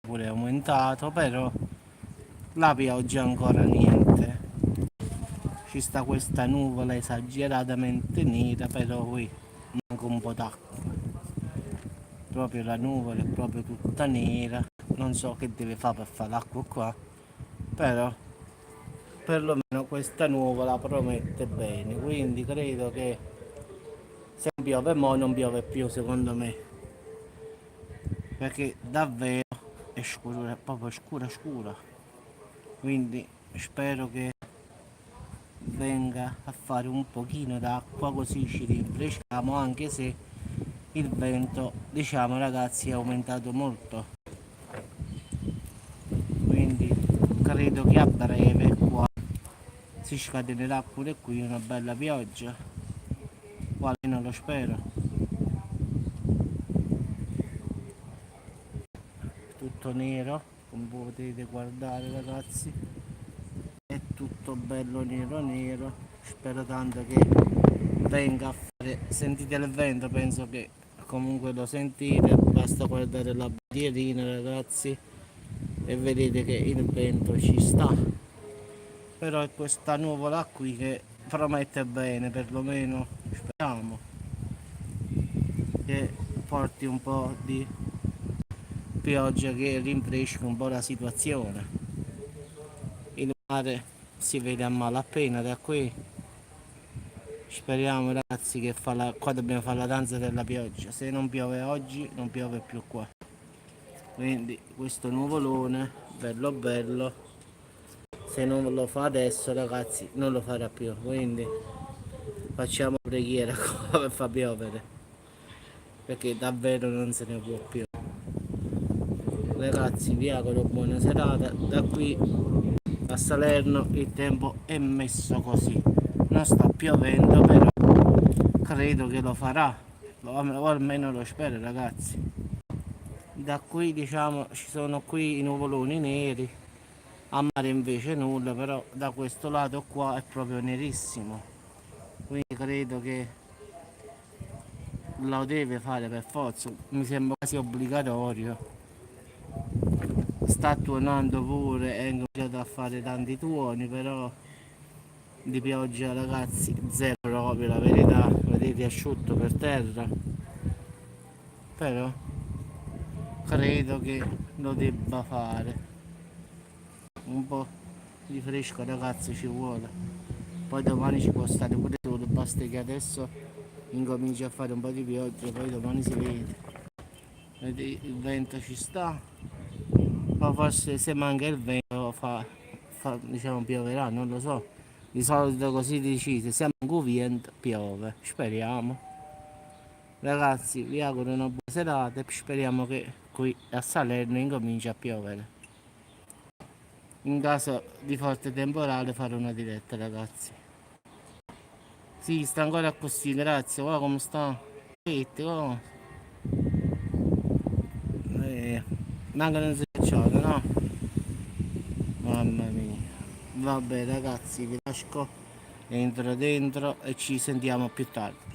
pure è aumentato, però la pioggia ancora niente. Ci sta questa nuvola esageratamente nera, però qui manca un po' d'acqua. Proprio la nuvola è proprio tutta nera. Non so che deve fare per fare l'acqua qua, però perlomeno questa nuvola promette bene, quindi credo che se non piove mo non piove più secondo me, perché davvero è scuro, è proprio scura scura, quindi spero che venga a fare un pochino d'acqua così ci rinfreschiamo, anche se il vento, diciamo ragazzi, è aumentato molto, quindi credo che a breve qua si scatenerà pure qui una bella pioggia, o almeno lo spero. Tutto nero, come potete guardare ragazzi, è tutto bello nero nero. Spero tanto che venga a fare, sentite il vento, penso che comunque lo sentite, basta guardare la bandierina ragazzi e vedete che il vento ci sta, però è questa nuvola qui che promette bene, perlomeno speriamo che porti un po' di pioggia che rinfresca un po' la situazione. Il mare si vede a malapena da qui. Speriamo ragazzi che qua dobbiamo fare la danza della pioggia. Se non piove oggi non piove più qua. Quindi questo nuvolone bello bello, se non lo fa adesso ragazzi non lo farà più. Quindi facciamo preghiera qua per far piovere, perché davvero non se ne può più. Ragazzi vi auguro buona serata. Da qui a Salerno il tempo è messo così, non sta piovendo, però credo che lo farà, o almeno lo spero ragazzi. Da qui diciamo ci sono qui i nuvoloni neri, a mare invece nulla, però da questo lato qua è proprio nerissimo, quindi credo che lo deve fare per forza, mi sembra quasi obbligatorio. Sta tuonando pure, è incominciato a fare tanti tuoni, però di pioggia ragazzi zero proprio, la verità, vedete asciutto per terra, però credo che lo debba fare. Un po' di fresco ragazzi ci vuole, poi domani ci può stare pure sole, basta che adesso incominci a fare un po' di pioggia, poi domani si vede. Vedete, il vento ci sta, ma forse se manca il vento diciamo pioverà, non lo so. Di solito così decide, se manca il vento piove, speriamo. Ragazzi vi auguro una buona serata e speriamo che qui a Salerno incominci a piovere. In caso di forte temporale farò una diretta ragazzi. Sì, sta ancora così, grazie, guarda come sta. Oh. Mancano un schiacciato, no? Mamma mia. Vabbè ragazzi, vi lascio, entro dentro e ci sentiamo più tardi.